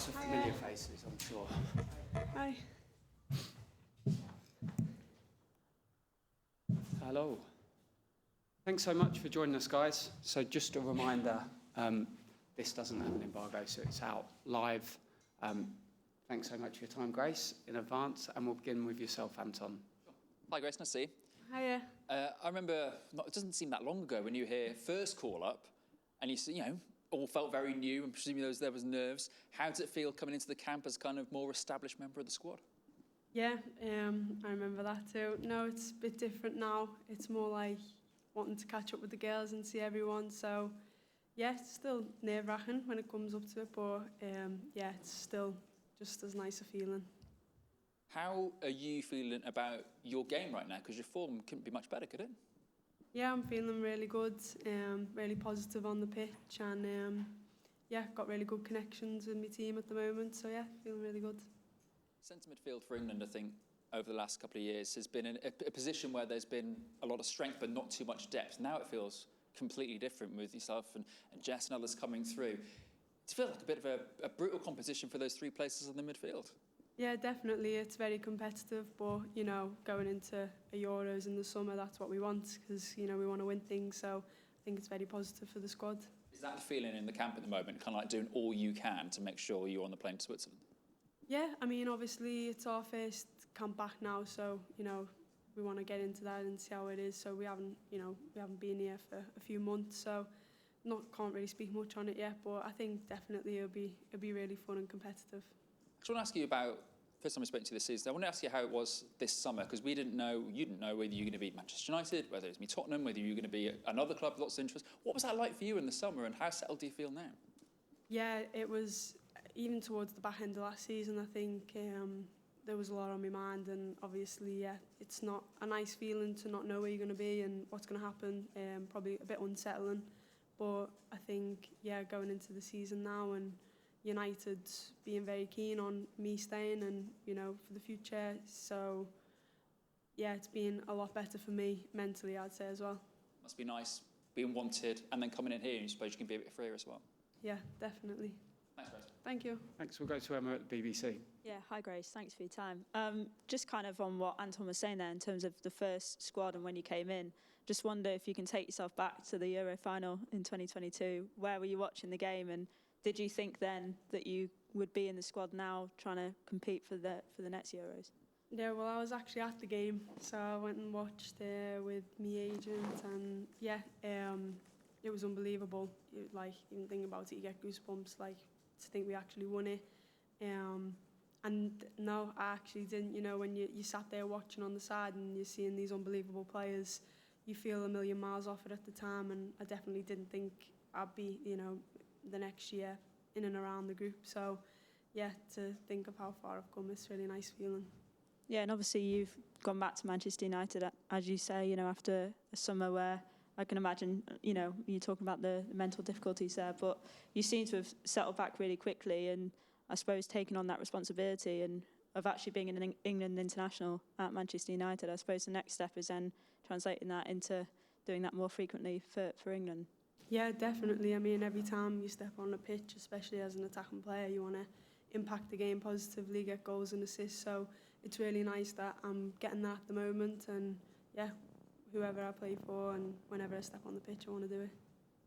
Lots of familiar faces, I'm sure. Hi. Hello. Thanks so much for joining us, guys. So just a reminder, this doesn't have an embargo, so it's out live. Thanks so much for your time, Grace, in advance, and we'll begin with yourself, Anton. Hi, Grace, nice to see you. Hiya. I remember, it doesn't seem that long ago when you were here first call up, and you know, all felt very new, and presumably there was nerves. How does it feel coming into the camp as kind of more established member of the squad? Yeah, I remember that too. No, it's a bit different now. It's more like wanting to catch up with the girls and see everyone. So, yeah, it's still nerve-wracking when it comes up to it, but yeah, it's still just as nice a feeling. How are you feeling about your game right now? Because your form couldn't be much better, could it? Yeah, I'm feeling really good, really positive on the pitch, and yeah, got really good connections with my team at the moment. So yeah, feeling really good. Centre midfield for England, I think, over the last couple of years has been a position where there's been a lot of strength but not too much depth. Now it feels completely different with yourself and Jess and others coming through. Does it feel like a bit of a brutal competition for those three places in the midfield? Yeah, definitely. It's very competitive, but, you know, going into a Euros in the summer, that's what we want, because, you know, we want to win things, so I think it's very positive for the squad. Is that the feeling in the camp at the moment, kind of like doing all you can to make sure you're on the plane to Switzerland? Yeah, I mean, obviously, it's our first camp back now, so, you know, we want to get into that and see how it is, so we haven't been here for a few months, so can't really speak much on it yet, but I think definitely it'll be really fun and competitive. I just want to ask you about, first time I spoke to you this season, I want to ask you how it was this summer, because you didn't know whether you were going to be Manchester United, whether it was me Tottenham, whether you were going to be another club with lots of interest. What was that like for you in the summer, and how settled do you feel now? Yeah, it was, even towards the back end of last season, I think there was a lot on my mind, and obviously, yeah, it's not a nice feeling to not know where you're going to be and what's going to happen, probably a bit unsettling, but I think, yeah, going into the season now and United being very keen on me staying and, you know, for the future. So, yeah, it's been a lot better for me mentally, I'd say, as well. Must be nice being wanted and then coming in here, and you suppose you can be a bit freer as well. Yeah, definitely. Thanks, Grace. Thank you. Thanks. We'll go to Emma at the BBC. Yeah, hi Grace, thanks for your time. Just kind of on what Anton was saying there in terms of the first squad and when you came in, just wonder if you can take yourself back to the Euro final in 2022. Where were you watching the game, and did you think then that you would be in the squad now trying to compete for the next Euros? Yeah, well, I was actually at the game, so I went and watched with my agent, and yeah, it was unbelievable. Like, even thinking about it, you get goosebumps, like, to think we actually won it. And no, I actually didn't. You know, when you sat there watching on the side and you're seeing these unbelievable players, you feel a million miles off it at the time, and I definitely didn't think I'd be, you know, the next year in and around the group. So, yeah, to think of how far I've come, it's a really nice feeling. Yeah, and obviously you've gone back to Manchester United, as you say, you know, after a summer where I can imagine, you know, you're talking about the mental difficulties there, but you seem to have settled back really quickly, and I suppose taking on that responsibility and of actually being an England international at Manchester United. I suppose the next step is then translating that into doing that more frequently for England. Yeah, definitely. I mean, every time you step on the pitch, especially as an attacking player, you want to impact the game positively, get goals and assists. So it's really nice that I'm getting that at the moment. And yeah, whoever I play for and whenever I step on the pitch, I want to do it.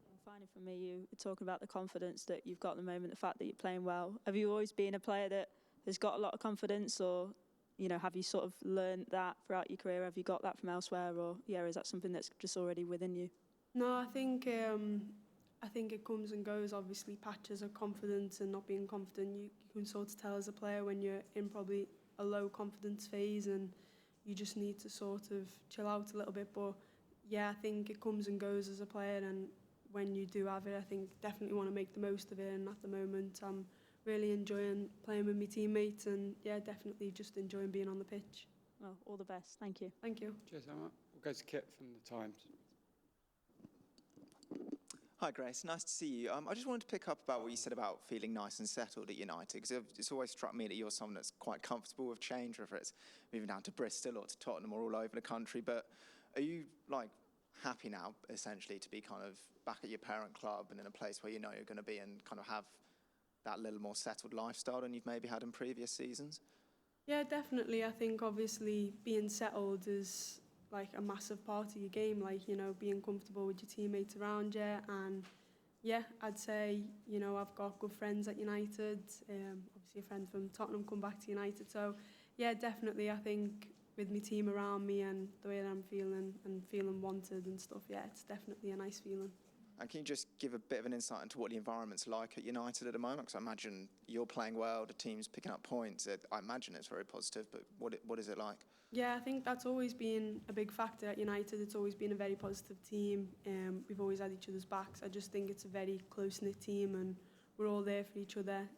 And finally, for me, you were talking about the confidence that you've got at the moment, the fact that you're playing well. Have you always been a player that has got a lot of confidence, or, you know, have you sort of learned that throughout your career? Have you got that from elsewhere, or yeah, is that something that's just already within you? No, I think it comes and goes. Obviously, patches of confidence and not being confident, you can sort of tell as a player when you're in probably a low confidence phase and you just need to sort of chill out a little bit. But yeah, I think it comes and goes as a player, and when you do have it, I think definitely want to make the most of it. And at the moment, I'm really enjoying playing with my teammates, and yeah, definitely just enjoying being on the pitch. Well, all the best. Thank you. Thank you. Cheers, Emma. We'll go to Kit from the Times. Hi Grace, nice to see you. I just wanted to pick up about what you said about feeling nice and settled at United, because it's always struck me that you're someone that's quite comfortable with change, whether it's moving down to Bristol or to Tottenham or all over the country. But are you like happy now, essentially, to be kind of back at your parent club and in a place where you know you're going to be and kind of have that little more settled lifestyle than you've maybe had in previous seasons? Yeah, definitely. I think obviously being settled is like a massive part of your game, like, you know, being comfortable with your teammates around you. And yeah, I'd say, you know, I've got good friends at United. Obviously a friend from Tottenham come back to United. So yeah, definitely I think with my team around me and the way that I'm feeling and feeling wanted and stuff, yeah, it's definitely a nice feeling. And can you just give a bit of an insight into what the environment's like at United at the moment? Because I imagine you're playing well, the team's picking up points. I imagine it's very positive, but what is it like? Yeah, I think that's always been a big factor at United. It's always been a very positive team. We've always had each other's backs. I just think it's a very close-knit team and we're all there for each other.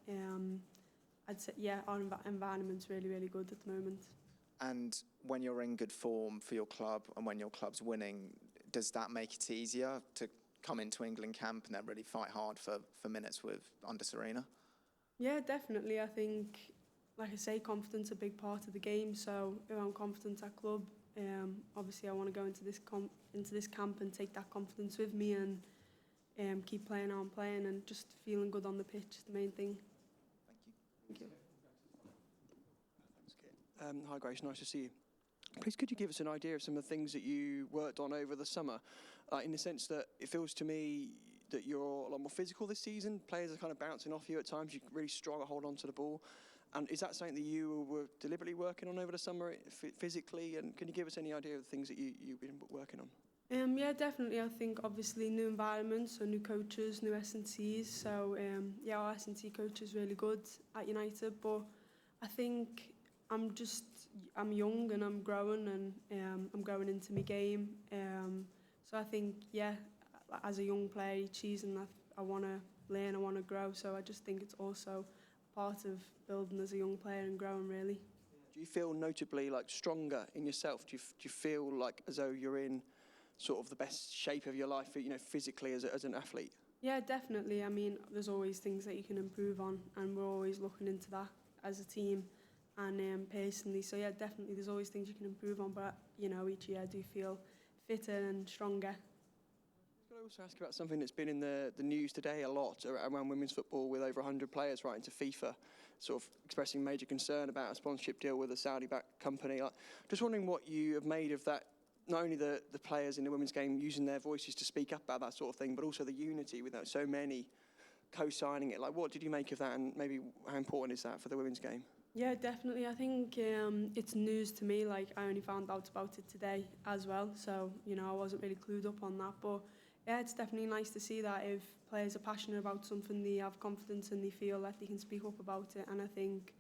I'd say, yeah, our environment's really, really good at the moment. And when you're in good form for your club and when your club's winning, does that make it easier to come into England camp and then really fight hard for minutes under Serena? Yeah, definitely. I think, like I say, confidence is a big part of the game. So if I'm confident at club, obviously I want to go into this camp and take that confidence with me and keep playing how I'm playing and just feeling good on the pitch is the main thing. Thank you. Thank you. Hi Grace, nice to see you. Please could you give us an idea of some of the things that you worked on over the summer, in the sense that it feels to me that you're a lot more physical this season, players are kind of bouncing off you at times, you're really strong at holding on to the ball, and is that something that you were deliberately working on over the summer physically, and can you give us any idea of the things that you've been working on? Yeah, definitely. I think obviously new environments, so new coaches, new S&Cs. So yeah, our S&C coach is really good at United, but I think I'm young and I'm growing and I'm growing into my game. So I think, yeah, as a young player each season, I want to learn, I want to grow. So I just think it's also part of building as a young player and growing, really. Do you feel notably like stronger in yourself? Do you feel like as though you're in sort of the best shape of your life, you know, physically as an athlete? Yeah, definitely. I mean, there's always things that you can improve on, and we're always looking into that as a team and personally. So yeah, definitely, there's always things you can improve on. But you know, each year I do feel fitter and stronger. Could I also ask about something that's been in the news today a lot around women's football, with over 100 players writing to FIFA, sort of expressing major concern about a sponsorship deal with a Saudi-backed company. Just wondering what you have made of that. Not only the players in the women's game using their voices to speak up about that sort of thing, but also the unity with so many co-signing it. Like, what did you make of that, and maybe how important is that for the women's game? Yeah, definitely. I think it's news to me. Like, I only found out about it today as well. So, you know, I wasn't really clued up on that. But yeah, it's definitely nice to see that if players are passionate about something, they have confidence and they feel that they can speak up about it. And I think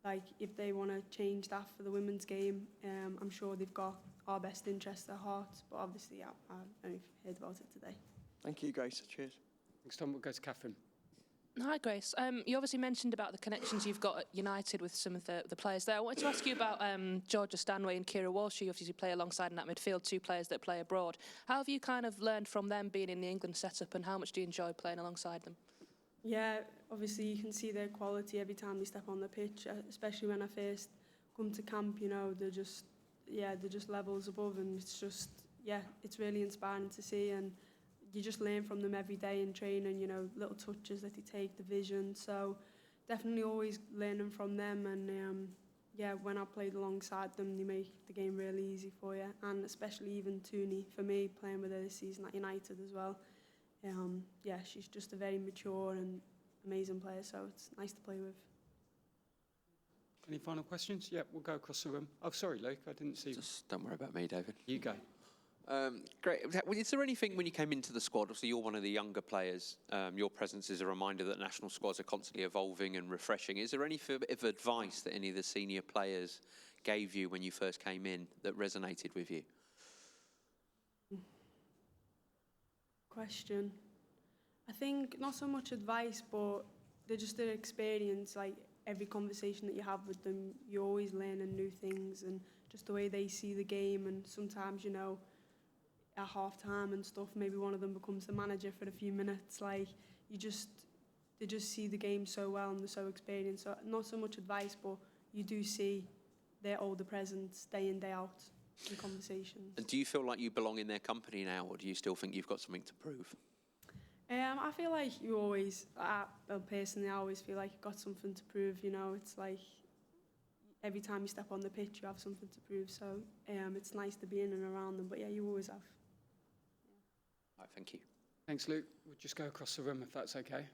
like, if they want to change that for the women's game, I'm sure they've got our best interests at heart. But obviously, yeah, I only heard about it today. Thank you, Grace. Cheers. Next time we'll go to Catherine. Hi, Grace. You obviously mentioned about the connections you've got at United with some of the players there. I wanted to ask you about Georgia Stanway and Kira Walsh, who obviously play alongside in that midfield, two players that play abroad. How have you kind of learned from them being in the England setup, and how much do you enjoy playing alongside them? Yeah, obviously you can see their quality every time they step on the pitch, especially when I first come to camp. You know, they're just levels above, and it's just, yeah, it's really inspiring to see, and you just learn from them every day in training, you know, little touches that they take, the vision. So definitely always learning from them, and yeah, when I played alongside them, they make the game really easy for you, and especially even Tooney, for me, playing with her this season at United as well. Yeah, she's just a very mature and amazing player, so it's nice to play with. Any final questions? Yeah, we'll go across the room. Oh, sorry, Luke, I didn't see you. Just don't worry about me, David. You go. Great. Is there anything when you came into the squad, obviously you're one of the younger players, your presence is a reminder that national squads are constantly evolving and refreshing. Is there any bit of advice that any of the senior players gave you when you first came in that resonated with you? Question. I think not so much advice, but they're just their experience. Like, every conversation that you have with them, you're always learning new things, and just the way they see the game. And sometimes, you know, at half time and stuff, maybe one of them becomes the manager for a few minutes. Like, they just see the game so well, and they're so experienced. So not so much advice, but you do see their older presence day in, day out in conversations. And do you feel like you belong in their company now, or do you still think you've got something to prove? I feel like you always, well, personally, I always feel like you've got something to prove, you know. It's like every time you step on the pitch, you have something to prove. So it's nice to be in and around them. But yeah, you always have. Right, thank you. Thanks, Luke. We'll just go across the room if that's okay.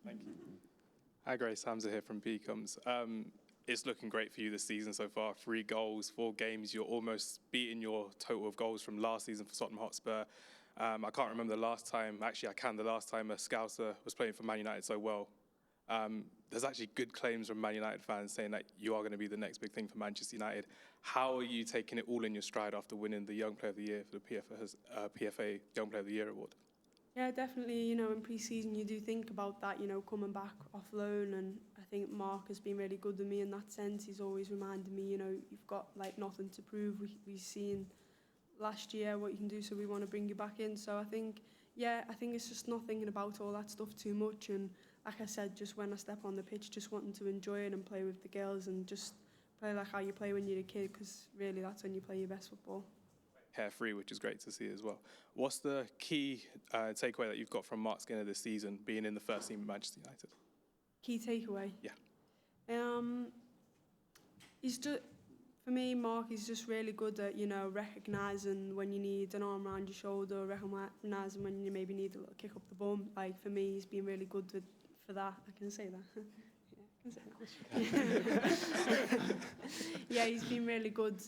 Thank you. Hi, Grace. Hamza here from Beacons. It's looking great for you this season so far. 3 goals, 4 games. You're almost beating your total of goals from last season for Tottenham Hotspur. I can't remember the last time, actually I can, the last time a Scouser was playing for Man United so well. There's actually good claims from Man United fans saying that you are going to be the next big thing for Manchester United. How are you taking it all in your stride after winning the Young Player of the Year for the PFA Young Player of the Year award? Yeah, definitely, you know, in pre-season you do think about that, you know, coming back off loan, and I think Mark has been really good with me in that sense. He's always reminded me, you know, you've got like nothing to prove. We've seen last year what you can do, so we want to bring you back in. So I think, yeah, I think it's just not thinking about all that stuff too much, and like I said, just when I step on the pitch, just wanting to enjoy it and play with the girls and just play like how you play when you're a kid, because really that's when you play your best football. Carefree, which is great to see as well. What's the key takeaway that you've got from Mark Skinner this season, being in the first team of Manchester United? Key takeaway? Yeah. He's just, for me, Mark is just really good at, you know, recognising when you need an arm around your shoulder, recognising when you maybe need a little kick up the bum. Like, for me, he's been really good for that. I can say that. Yeah, he's been really good,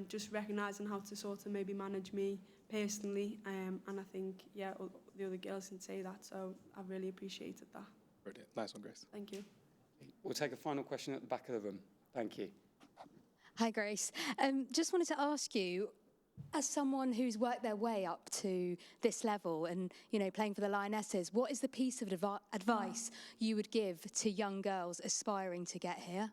just recognising how to sort of maybe manage me personally, and I think, yeah, the other girls can say that, so I've really appreciated that. Brilliant. Nice one, Grace. Thank you. We'll take a final question at the back of the room. Thank you. Hi, Grace. Just wanted to ask you, as someone who's worked their way up to this level and, you know, playing for the Lionesses, what is the piece of advice you would give to young girls aspiring to get here?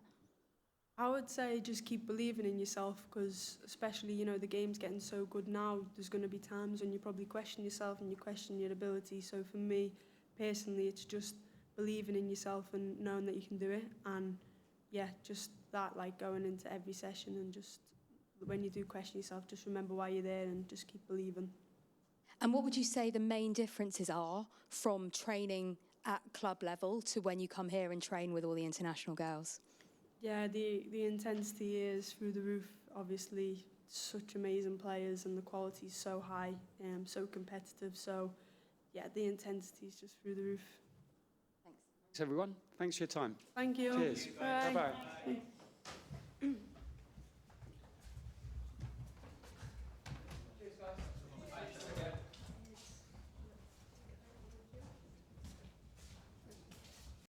I would say just keep believing in yourself, because especially, you know, the game's getting so good now, there's going to be times when you probably question yourself and you question your ability. So for me, personally, it's just believing in yourself and knowing that you can do it. And yeah, just that, like going into every session and just when you do question yourself, just remember why you're there and just keep believing. And what would you say the main differences are from training at club level to when you come here and train with all the international girls? Yeah, the intensity is through the roof, obviously. Such amazing players and the quality is so high, so competitive. So, yeah, the intensity is just through the roof. Thanks, everyone. Thanks for your time. Thank you. Cheers. Bye. Bye-bye.